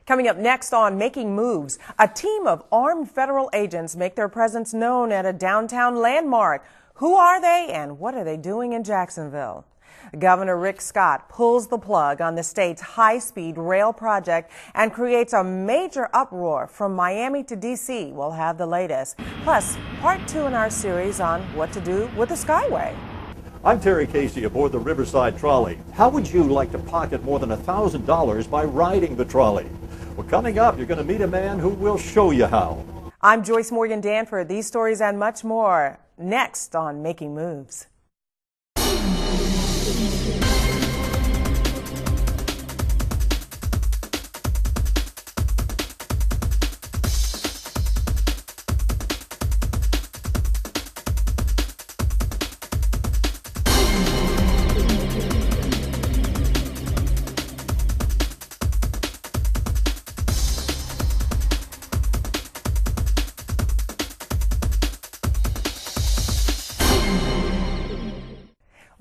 Coming up next on Making Moves, a team of armed federal agents make their presence known at a downtown landmark. Who are they and what are they doing in Jacksonville? Governor Rick Scott pulls the plug on the state's high-speed rail project and creates a major uproar from Miami to D.C. We'll have the latest. Plus, part 2 in our series on what to do with the Skyway. I'm Terry Casey aboard the Riverside Trolley. How would you like to pocket more than $1,000 by riding the trolley? Well, coming up, you're going to meet a man who will show you how. I'm Joyce Morgan Danford. These stories and much more next on Making Moves.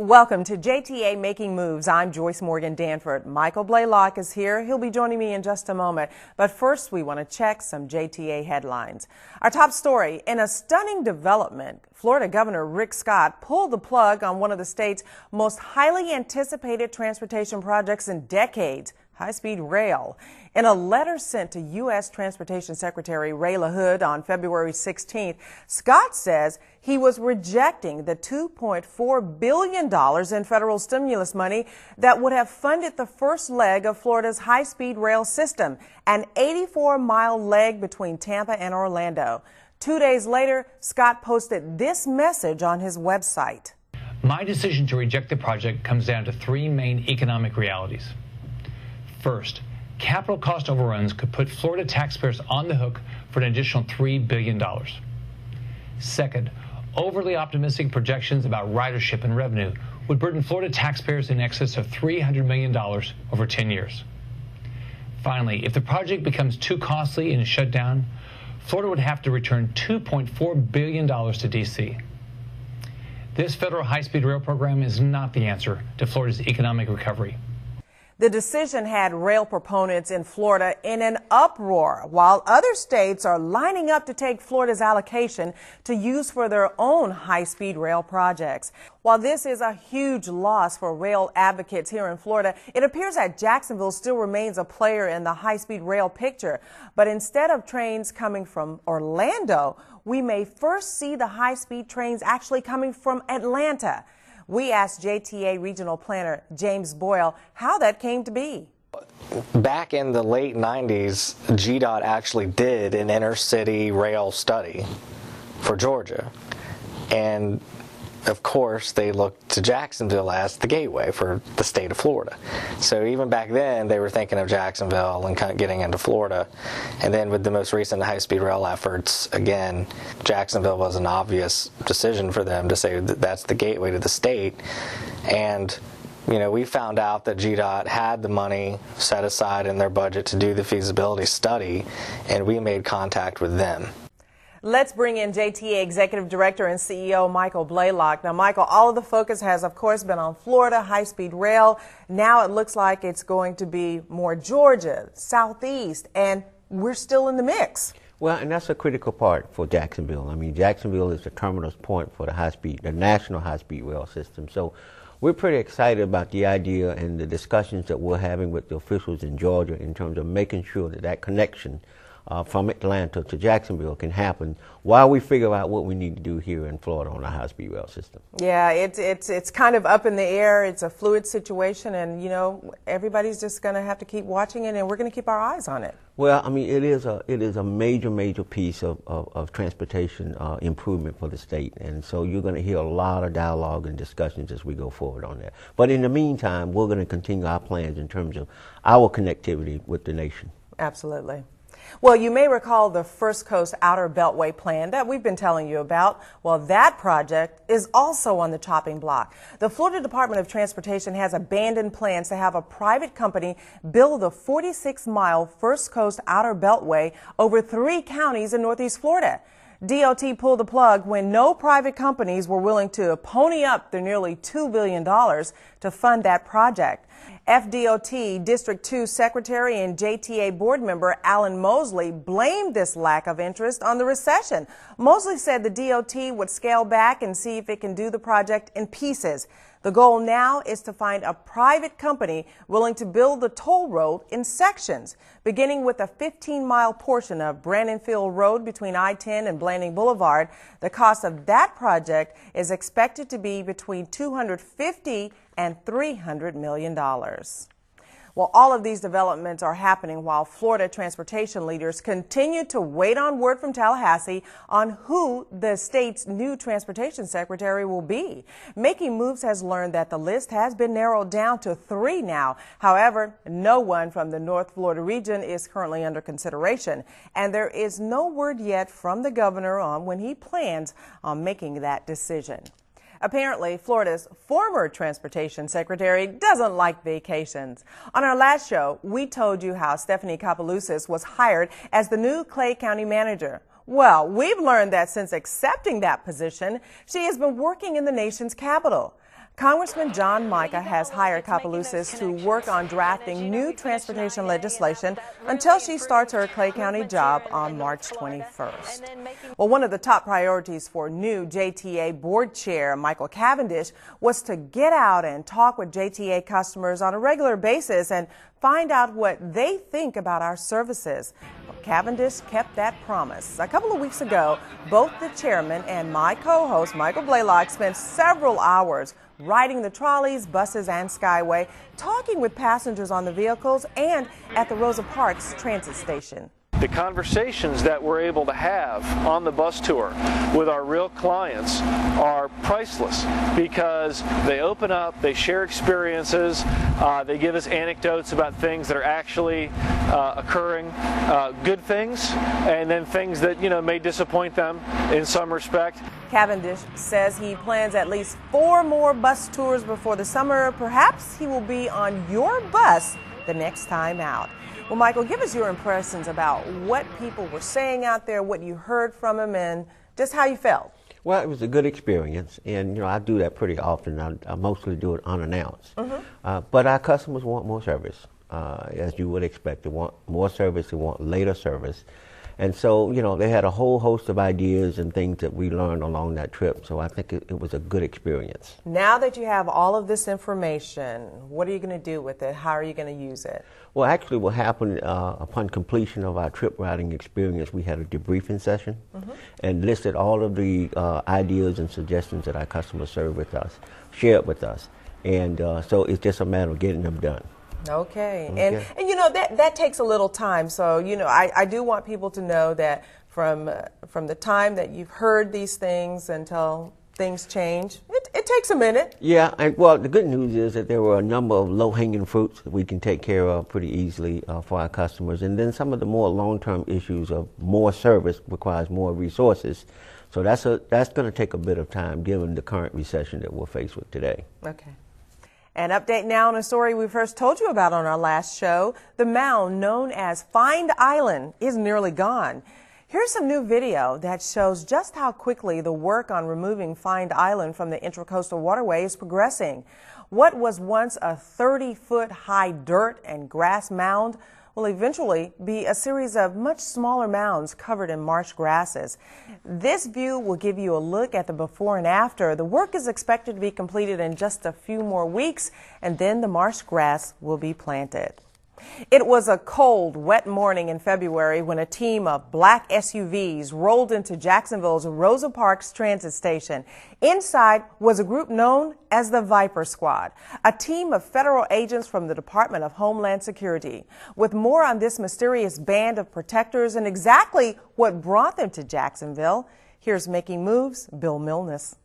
Welcome to JTA Making Moves. I'm Joyce Morgan Danford. Michael Blaylock is here. He'll be joining me in just a moment. But first, we want to check some JTA headlines. Our top story, in a stunning development, Florida Governor Rick Scott pulled the plug on one of the state's most highly anticipated transportation projects in decades, high-speed rail. In a letter sent to U.S. Transportation Secretary Ray LaHood on February 16th, Scott says he was rejecting the $2.4 billion in federal stimulus money that would have funded the first leg of Florida's high-speed rail system, an 84-mile leg between Tampa and Orlando. 2 days later, Scott posted this message on his website. My decision to reject the project comes down to three main economic realities. First, capital cost overruns could put Florida taxpayers on the hook for an additional $3 billion. Second, overly optimistic projections about ridership and revenue would burden Florida taxpayers in excess of $300 million over 10 years. Finally, if the project becomes too costly and is shut down, Florida would have to return $2.4 billion to D.C. This federal high-speed rail program is not the answer to Florida's economic recovery. The decision had rail proponents in Florida in an uproar, while other states are lining up to take Florida's allocation to use for their own high-speed rail projects. While this is a huge loss for rail advocates here in Florida, it appears that Jacksonville still remains a player in the high-speed rail picture. But instead of trains coming from Orlando, we may first see the high-speed trains actually coming from Atlanta. We asked JTA Regional Planner James Boyle how that came to be. Back in the late 90s, GDOT actually did an inner-city rail study for Georgia. And of course, they looked to Jacksonville as the gateway for the state of Florida. So even back then, they were thinking of Jacksonville and kind of getting into Florida. And then with the most recent high-speed rail efforts, again, Jacksonville was an obvious decision for them to say that that's the gateway to the state. And you know, we found out that GDOT had the money set aside in their budget to do the feasibility study, and we made contact with them. Let's bring in JTA Executive Director and CEO Michael Blaylock. Now, Michael, all of the focus has, of course, been on Florida, high-speed rail. Now it looks like it's going to be more Georgia, Southeast, and we're still in the mix. Well, and that's a critical part for Jacksonville. I mean, Jacksonville is the terminus point for the national high-speed rail system. So we're pretty excited about the idea and the discussions that we're having with the officials in Georgia in terms of making sure that that connection from Atlanta to Jacksonville can happen while we figure out what we need to do here in Florida on a high-speed rail system. Yeah, it's kind of up in the air. It's a fluid situation, and you know, everybody's just going to have to keep watching it, and we're going to keep our eyes on it. Well, I mean, it is a major piece of transportation improvement for the state, and so you're going to hear a lot of dialogue and discussions as we go forward on that. But in the meantime, we're going to continue our plans in terms of our connectivity with the nation. Absolutely. Well, you may recall the First Coast Outer Beltway plan that we've been telling you about. Well, that project is also on the chopping block. The Florida Department of Transportation has abandoned plans to have a private company build the 46-mile First Coast Outer Beltway over 3 counties in Northeast Florida. DOT pulled the plug when no private companies were willing to pony up their nearly $2 billion to fund that project. FDOT District 2 Secretary and JTA board member Alan Mosley blamed this lack of interest on the recession. Mosley said the DOT would scale back and see if it can do the project in pieces. The goal now is to find a private company willing to build the toll road in sections, beginning with a 15-mile portion of Brandonfield Road between I-10 and Blanding Boulevard. The cost of that project is expected to be between $250 and $300 million. Well, all of these developments are happening while Florida transportation leaders continue to wait on word from Tallahassee on who the state's new transportation secretary will be. Making Moves has learned that the list has been narrowed down to 3 now. However, no one from the North Florida region is currently under consideration, and there is no word yet from the governor on when he plans on making that decision. Apparently, Florida's former transportation secretary doesn't like vacations. On our last show, we told you how Stephanie Kapelousis was hired as the new Clay County manager. Well, we've learned that since accepting that position, she has been working in the nation's capital. Congressman John Mica has hired Kapelousis to work on drafting new transportation legislation until she starts her Clay County job on March 21st. Well, one of the top priorities for new JTA board chair Michael Cavendish was to get out and talk with JTA customers on a regular basis and find out what they think about our services. Cavendish kept that promise. A couple of weeks ago, both the chairman and my co-host, Michael Blaylock, spent several hours riding the trolleys, buses, and Skyway, talking with passengers on the vehicles and at the Rosa Parks transit station. The conversations that we're able to have on the bus tour with our real clients are priceless because they open up, they share experiences, they give us anecdotes about things that are actually occurring, good things, and then things that, may disappoint them in some respect. Cavendish says he plans at least 4 more bus tours before the summer. Perhaps he will be on your bus the next time out. Well, Michael, give us your impressions about what people were saying out there, what you heard from them, and just how you felt. Well, it was a good experience, and I do that pretty often. I mostly do it unannounced. But our customers want more service, as you would expect. They want more service, they want later service. And so, they had a whole host of ideas and things that we learned along that trip. So I think it was a good experience. Now that you have all of this information, what are you going to do with it? How are you going to use it? Well, actually what happened upon completion of our trip routing experience, we had a debriefing session and listed all of the ideas and suggestions that our customers shared with us. And so it's just a matter of getting them done. Okay. And that takes a little time. So, I do want people to know that from the time that you've heard these things until things change, it takes a minute. Yeah. Well, the good news is that there were a number of low-hanging fruits that we can take care of pretty easily for our customers. And then some of the more long-term issues of more service requires more resources. So that's going to take a bit of time given the current recession that we're faced with today. Okay. An update now on a story we first told you about on our last show. The mound known as Find Island is nearly gone. Here's some new video that shows just how quickly the work on removing Find Island from the Intracoastal Waterway is progressing. What was once a 30-foot high dirt and grass mound will eventually be a series of much smaller mounds covered in marsh grasses. This view will give you a look at the before and after. The work is expected to be completed in just a few more weeks, and then the marsh grass will be planted. It was a cold, wet morning in February when a team of black SUVs rolled into Jacksonville's Rosa Parks transit station. Inside was a group known as the Viper Squad, a team of federal agents from the Department of Homeland Security. With more on this mysterious band of protectors and exactly what brought them to Jacksonville, here's Making Moves' Bill Milnes.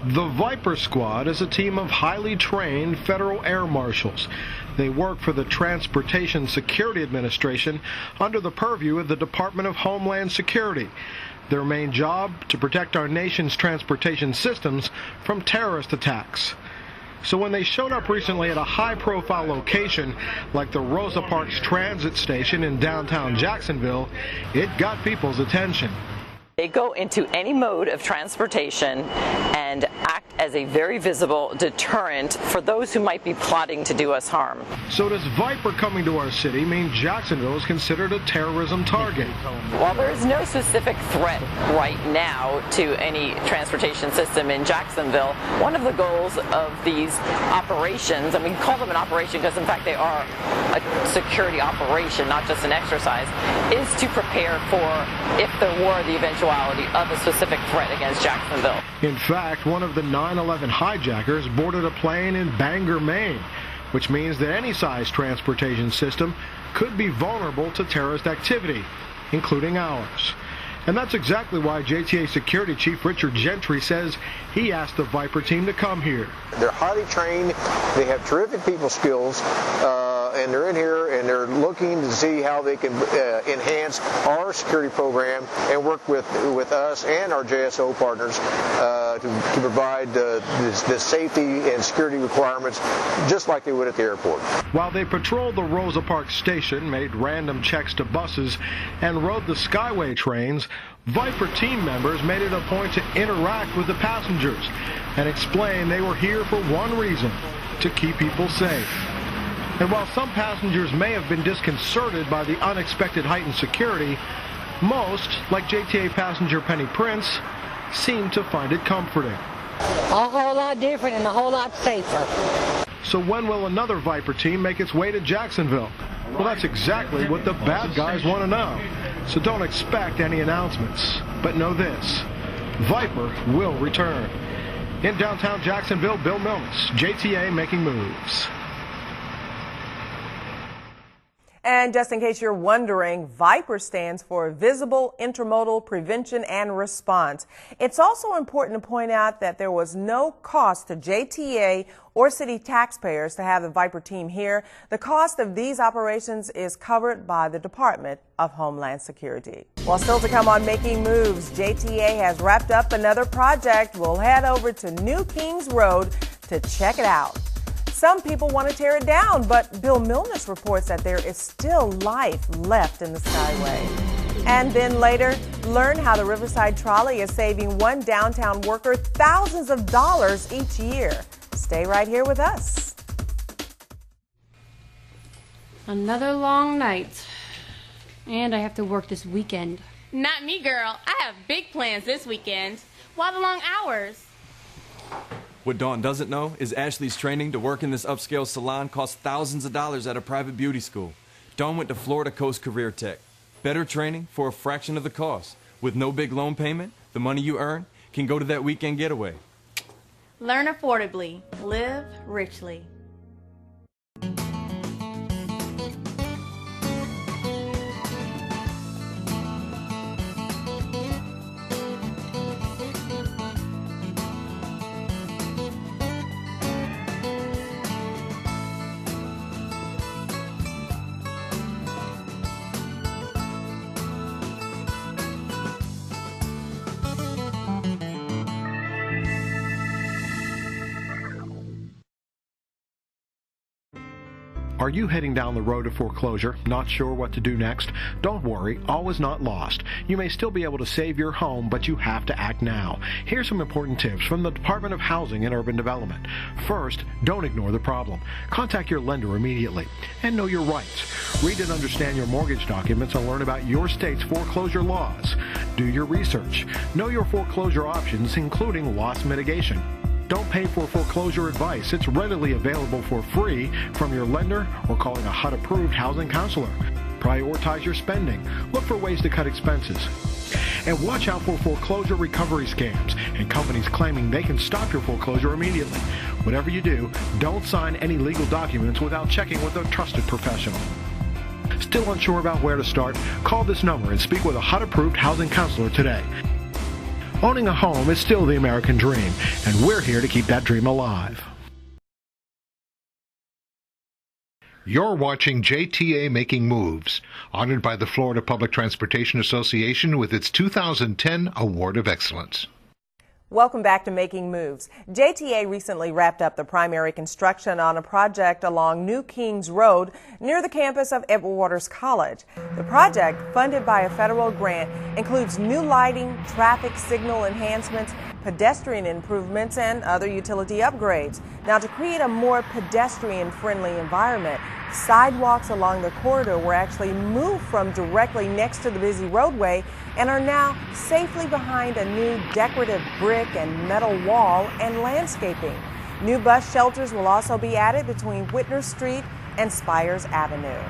The Viper Squad is a team of highly trained federal air marshals. They work for the Transportation Security Administration under the purview of the Department of Homeland Security. Their main job, to protect our nation's transportation systems from terrorist attacks. So when they showed up recently at a high-profile location like the Rosa Parks Transit Station in downtown Jacksonville, it got people's attention. They go into any mode of transportation and act as a very visible deterrent for those who might be plotting to do us harm. So does Viper coming to our city mean Jacksonville is considered a terrorism target? While there is no specific threat right now to any transportation system in Jacksonville, one of the goals of these operations, and we call them an operation because in fact they are a security operation, not just an exercise, is to prepare for if there were the eventuality of a specific threat against Jacksonville. In fact, one of the 9/11 hijackers boarded a plane in Bangor, Maine, which means that any size transportation system could be vulnerable to terrorist activity, including ours. And that's exactly why JTA Security Chief Richard Gentry says he asked the Viper team to come here. They're highly trained, they have terrific people skills, and they're in here and they're looking to see how they can enhance our security program and work with us and our JSO partners to provide the safety and security requirements just like they would at the airport. While they patrolled the Rosa Parks station, made random checks to buses, and rode the Skyway trains, Viper team members made it a point to interact with the passengers and explain they were here for one reason: to keep people safe. And while some passengers may have been disconcerted by the unexpected heightened security, most, like JTA passenger Penny Prince, seemed to find it comforting. A whole lot different and a whole lot safer. So when will another Viper team make its way to Jacksonville? Well, that's exactly what the bad guys want to know. So don't expect any announcements. But know this: Viper will return. In downtown Jacksonville, Bill Milnes, JTA Making Moves. And just in case you're wondering, VIPER stands for Visible Intermodal Prevention and Response. It's also important to point out that there was no cost to JTA or city taxpayers to have the VIPER team here. The cost of these operations is covered by the Department of Homeland Security. Well, still to come on Making Moves, JTA has wrapped up another project. We'll head over to New Kings Road to check it out. Some people want to tear it down, but Bill Milnes reports that there is still life left in the Skyway. And then later, learn how the Riverside Trolley is saving one downtown worker thousands of dollars each year. Stay right here with us. Another long night. And I have to work this weekend. Not me, girl. I have big plans this weekend. Why the long hours? What Dawn doesn't know is Ashley's training to work in this upscale salon costs thousands of dollars at a private beauty school. Dawn went to Florida Coast Career Tech. Better training for a fraction of the cost. With no big loan payment, the money you earn can go to that weekend getaway. Learn affordably. Live richly. Are you heading down the road to foreclosure, not sure what to do next? Don't worry, all is not lost. You may still be able to save your home, but you have to act now. Here's some important tips from the Department of Housing and Urban Development. First, don't ignore the problem. Contact your lender immediately and know your rights. Read and understand your mortgage documents and learn about your state's foreclosure laws. Do your research. Know your foreclosure options, including loss mitigation. Don't pay for foreclosure advice. It's readily available for free from your lender or calling a HUD-approved housing counselor. Prioritize your spending. Look for ways to cut expenses. And watch out for foreclosure recovery scams and companies claiming they can stop your foreclosure immediately. Whatever you do, don't sign any legal documents without checking with a trusted professional. Still unsure about where to start? Call this number and speak with a HUD-approved housing counselor today. Owning a home is still the American dream, and we're here to keep that dream alive. You're watching JTA Making Moves, honored by the Florida Public Transportation Association with its 2010 Award of Excellence. Welcome back to Making Moves. JTA recently wrapped up the primary construction on a project along New Kings Road near the campus of Edward Waters College. The project, funded by a federal grant, includes new lighting, traffic signal enhancements, pedestrian improvements, and other utility upgrades. Now, to create a more pedestrian-friendly environment, sidewalks along the corridor were actually moved from directly next to the busy roadway and are now safely behind a new decorative brick and metal wall and landscaping. New bus shelters will also be added between Whitner Street and Spires Avenue.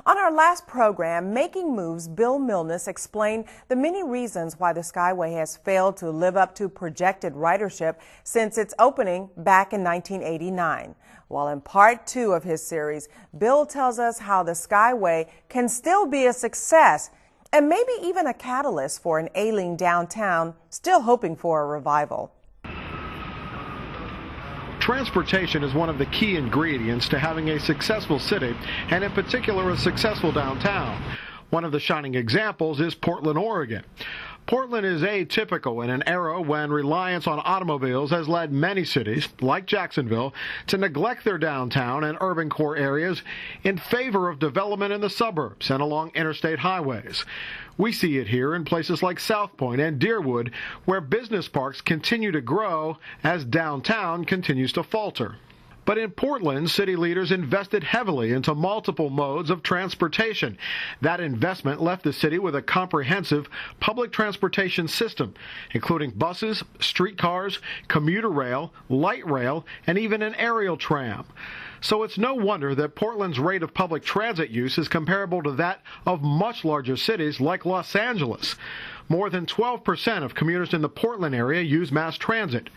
On our last program, Making Moves, Bill Milnes explained the many reasons why the Skyway has failed to live up to projected ridership since its opening back in 1989. While in part 2 of his series, Bill tells us how the Skyway can still be a success and maybe even a catalyst for an ailing downtown still hoping for a revival. Transportation is one of the key ingredients to having a successful city, and in particular a successful downtown. One of the shining examples is Portland, Oregon. Portland is atypical in an era when reliance on automobiles has led many cities, like Jacksonville, to neglect their downtown and urban core areas in favor of development in the suburbs and along interstate highways. We see it here in places like South Point and Deerwood, where business parks continue to grow as downtown continues to falter. But in Portland, city leaders invested heavily into multiple modes of transportation. That investment left the city with a comprehensive public transportation system, including buses, streetcars, commuter rail, light rail, and even an aerial tram. So it's no wonder that Portland's rate of public transit use is comparable to that of much larger cities like Los Angeles. More than 12% of commuters in the Portland area use mass transit.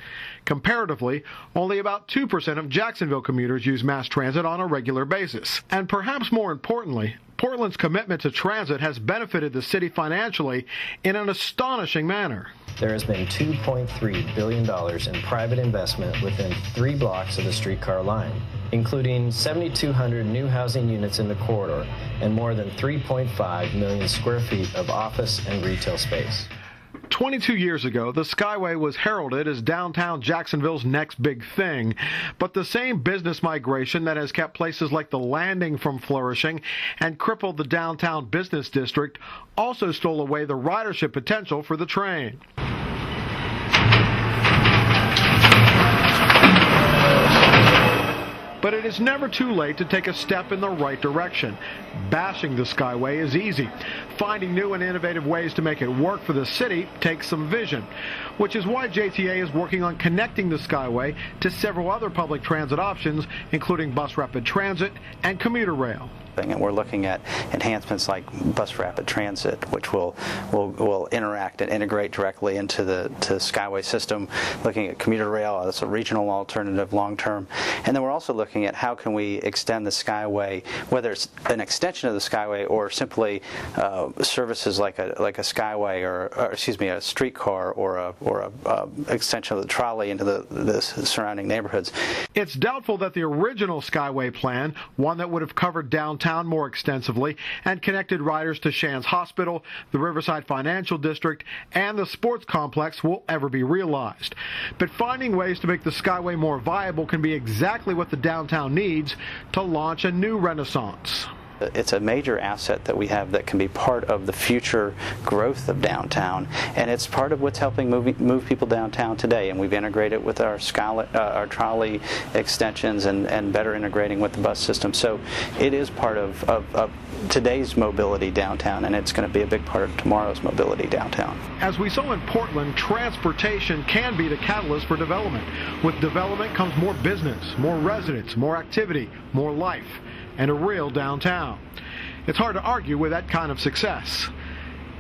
Comparatively, only about 2% of Jacksonville commuters use mass transit on a regular basis. And perhaps more importantly, Portland's commitment to transit has benefited the city financially in an astonishing manner. There has been $2.3 billion in private investment within 3 blocks of the streetcar line, including 7,200 new housing units in the corridor and more than 3.5 million square feet of office and retail space. 22 years ago, the Skyway was heralded as downtown Jacksonville's next big thing, but the same business migration that has kept places like the Landing from flourishing and crippled the downtown business district also stole away the ridership potential for the train. But it is never too late to take a step in the right direction. Bashing the Skyway is easy. Finding new and innovative ways to make it work for the city takes some vision, which is why JTA is working on connecting the Skyway to several other public transit options, including bus rapid transit and commuter rail. And we're looking at enhancements like bus rapid transit, which will interact and integrate directly into the Skyway system, looking at commuter rail as a regional alternative long term. And then we're also looking at how can we extend the Skyway, whether it's an extension of the Skyway or simply services like a Skyway or excuse me, a streetcar or a extension of the trolley into the surrounding neighborhoods. It's doubtful that the original Skyway plan, one that would have covered downtown more extensively and connected riders to Shands Hospital, the Riverside Financial District, and the sports complex will ever be realized. But finding ways to make the Skyway more viable can be exactly what the downtown needs to launch a new renaissance. It's a major asset that we have that can be part of the future growth of downtown, and it's part of what's helping move people downtown today. And we've integrated with our trolley extensions and better integrating with the bus system. So it is part of today's mobility downtown, and it's going to be a big part of tomorrow's mobility downtown. As we saw in Portland, transportation can be the catalyst for development. With development comes more business, more residents, more activity, more life, and a real downtown. It's hard to argue with that kind of success.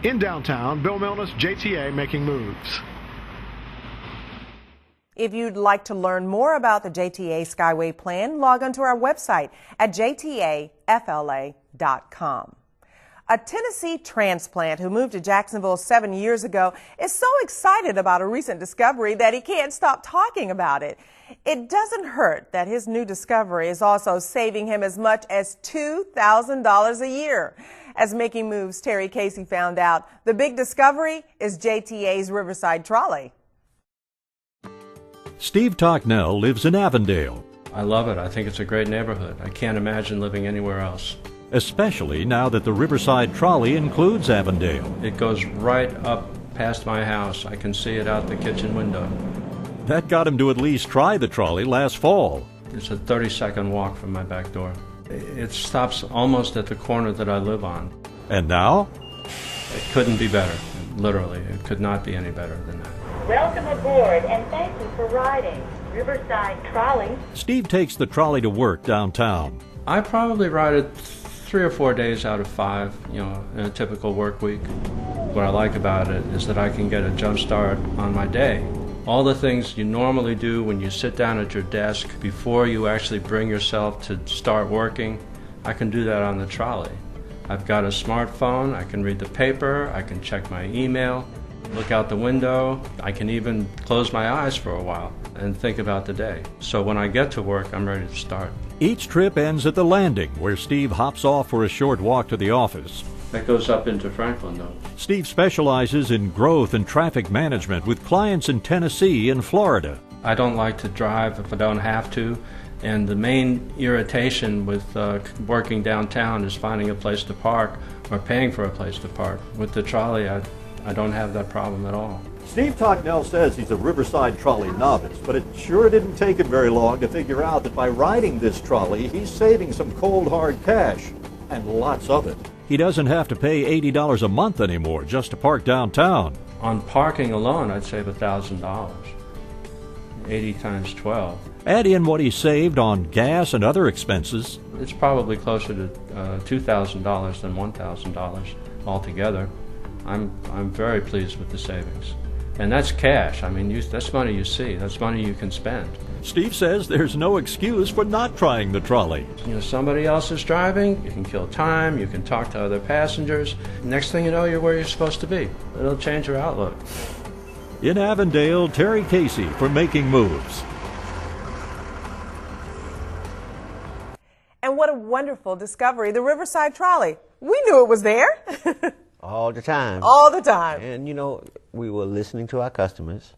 In downtown, Bill Milnes, JTA Making Moves. If you'd like to learn more about the JTA Skyway plan, log on to our website at jtafla.com. A Tennessee transplant who moved to Jacksonville 7 years ago is so excited about a recent discovery that he can't stop talking about it. It doesn't hurt that his new discovery is also saving him as much as $2,000 a year. As Making Moves' Terry Casey found out, the big discovery is JTA's Riverside Trolley. Steve Tocknell lives in Avondale, I love it. I think it's a great neighborhood. I can't imagine living anywhere else. especially now that the Riverside Trolley includes Avondale. It goes right up past my house. I can see it out the kitchen window. That got him to at least try the trolley last fall. It's a 30-second walk from my back door. It stops almost at the corner that I live on. And now? It couldn't be better. Literally, it could not be any better than that. Welcome aboard and thank you for riding Riverside Trolley. Steve takes the trolley to work downtown. I probably ride it 3 or 4 days out of 5, in a typical work week. What I like about it is that I can get a jump start on my day. All the things you normally do when you sit down at your desk before you actually bring yourself to start working, I can do that on the trolley. I've got a smartphone, I can read the paper, I can check my email, look out the window, I can even close my eyes for a while and think about the day. So when I get to work, I'm ready to start. Each trip ends at the landing, where Steve hops off for a short walk to the office. That goes up into Franklin, though. Steve specializes in growth and traffic management with clients in Tennessee and Florida. I don't like to drive if I don't have to, and the main irritation with working downtown is finding a place to park or paying for a place to park. With the trolley, I don't have that problem at all. Steve Tocknell says he's a Riverside Trolley novice, but it sure didn't take him very long to figure out that by riding this trolley, he's saving some cold, hard cash, and lots of it. He doesn't have to pay $80 a month anymore just to park downtown. On parking alone, I'd save $1,000. 80 times 12. Add in what he saved on gas and other expenses. It's probably closer to $2,000 than $1,000 altogether. I'm very pleased with the savings. And that's cash. I mean, that's money you see. That's money you can spend. Steve says there's no excuse for not trying the trolley. Somebody else is driving, you can kill time, you can talk to other passengers. Next thing you know, you're where you're supposed to be. It'll change your outlook. In Avondale, Terry Casey for Making Moves. And what a wonderful discovery, the Riverside Trolley. We knew it was there. All the time. All the time. And, we were listening to our customers,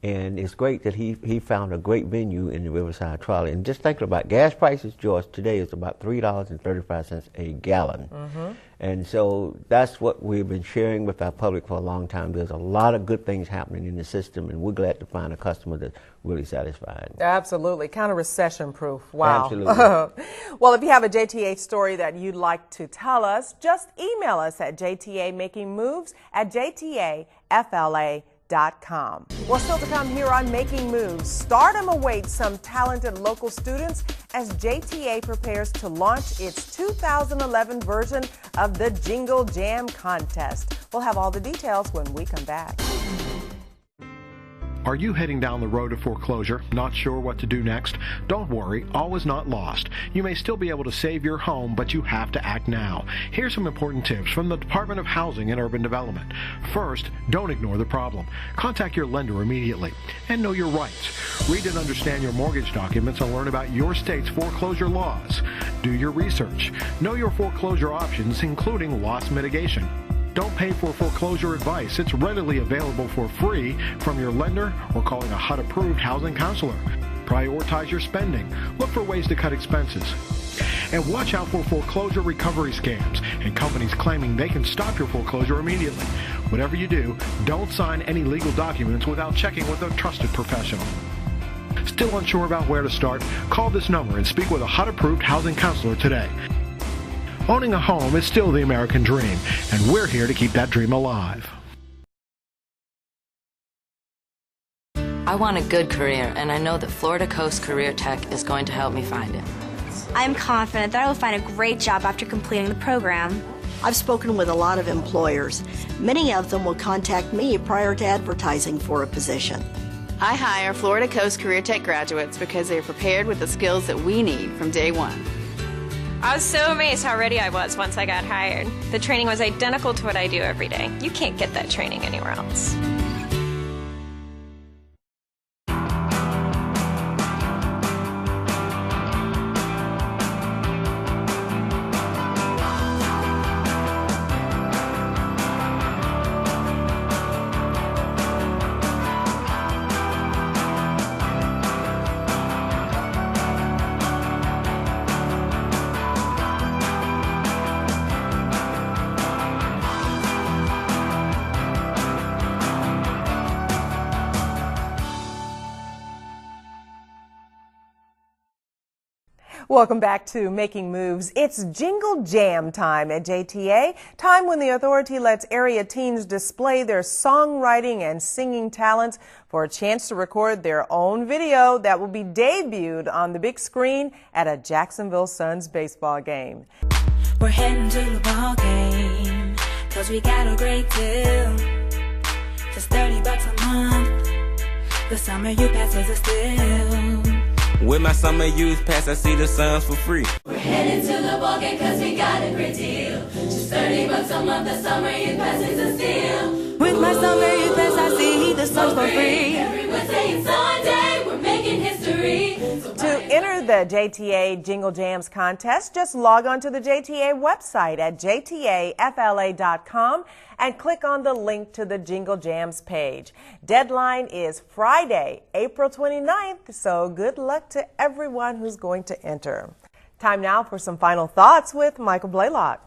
and it's great that he found a great venue in the Riverside Trolley. And just thinking about gas prices, George, today is about $3.35 a gallon. Mm-hmm. And so that's what we've been sharing with our public for a long time. There's a lot of good things happening in the system, and we're glad to find a customer that's really satisfied. Absolutely. Kind of recession-proof. Wow. Absolutely. Well, if you have a JTA story that you'd like to tell us, just email us at jtamakingmoves@jtafla.com. Well, still to come here on Making Moves, stardom awaits some talented local students as JTA prepares to launch its 2011 version of the Jingle Jam contest. We'll have all the details when we come back. Are you heading down the road to foreclosure, not sure what to do next? Don't worry, all is not lost. You may still be able to save your home, but you have to act now. Here's some important tips from the Department of Housing and Urban Development. First, don't ignore the problem. Contact your lender immediately and know your rights. Read and understand your mortgage documents and learn about your state's foreclosure laws. Do your research. Know your foreclosure options, including loss mitigation. Don't pay for foreclosure advice. It's readily available for free from your lender or calling a HUD-approved housing counselor. Prioritize your spending. Look for ways to cut expenses. And watch out for foreclosure recovery scams and companies claiming they can stop your foreclosure immediately. Whatever you do, don't sign any legal documents without checking with a trusted professional. Still unsure about where to start? Call this number and speak with a HUD-approved housing counselor today. Owning a home is still the American dream, and we're here to keep that dream alive. I want a good career, and I know that Florida Coast Career Tech is going to help me find it. I'm confident that I will find a great job after completing the program. I've spoken with a lot of employers. Many of them will contact me prior to advertising for a position. I hire Florida Coast Career Tech graduates because they are prepared with the skills that we need from day one. I was so amazed how ready I was once I got hired. The training was identical to what I do every day. You can't get that training anywhere else. Welcome back to Making Moves. It's Jingle Jam time at JTA, time when the authority lets area teens display their songwriting and singing talents for a chance to record their own video that will be debuted on the big screen at a Jacksonville Suns baseball game. We're heading to the ball game, 'cause we got a great deal. Just $30 a month. The summer youth pass is a steal. With my summer youth pass, I see the Suns for free. We're heading to the ball game 'cause we got a great deal. Just $30 a month, the summer youth pass is a steal. With my summer youth pass, I see the Suns for free. Every Wednesday and Sunday, we're making history. To enter the JTA Jingle Jams contest, just log on to the JTA website at jtafla.com and click on the link to the Jingle Jams page. Deadline is Friday, April 29th, so good luck to everyone who's going to enter. Time now for some final thoughts with Michael Blaylock.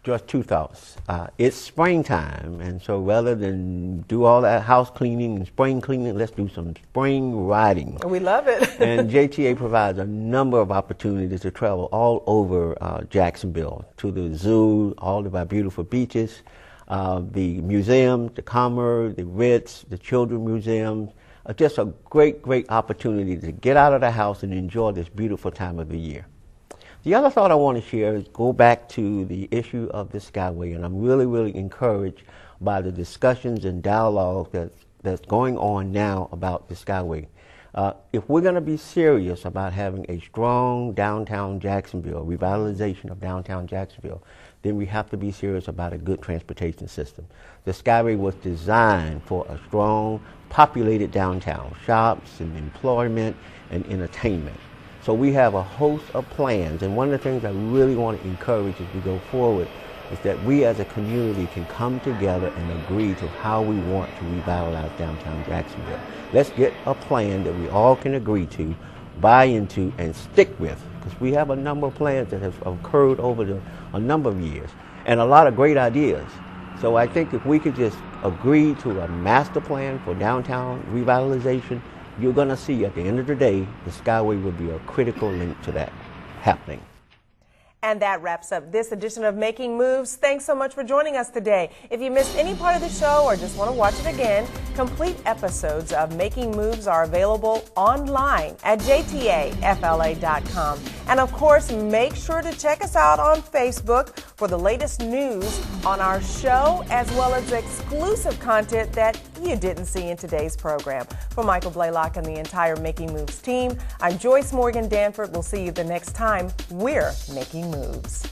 Just two thoughts. It's springtime, and so rather than do all that house cleaning and spring cleaning, let's do some spring riding. We love it. And JTA provides a number of opportunities to travel all over Jacksonville, to the zoo, all of our beautiful beaches, the museums, the Commerce, the Ritz, the Children's Museum. Just a great, great opportunity to get out of the house and enjoy this beautiful time of the year. The other thought I want to share is go back to the issue of the Skyway, and I'm really, really encouraged by the discussions and dialogue that's going on now about the Skyway. If we're going to be serious about having a strong downtown Jacksonville, revitalization of downtown Jacksonville, then we have to be serious about a good transportation system. The Skyway was designed for a strong, populated downtown, shops and employment and entertainment. So we have a host of plans, and one of the things I really want to encourage as we go forward is that we as a community can come together and agree to how we want to revitalize downtown Jacksonville. Let's get a plan that we all can agree to, buy into, and stick with, because we have a number of plans that have occurred over a number of years, and a lot of great ideas. So I think if we could just agree to a master plan for downtown revitalization, you're going to see at the end of the day, the Skyway will be a critical link to that happening. And that wraps up this edition of Making Moves. Thanks so much for joining us today. If you missed any part of the show or just want to watch it again, complete episodes of Making Moves are available online at jtafla.com. And of course, make sure to check us out on Facebook for the latest news on our show, as well as exclusive content that you didn't see in today's program. For Michael Blaylock and the entire Making Moves team, I'm Joyce Morgan Danford. We'll see you the next time we're Making Moves.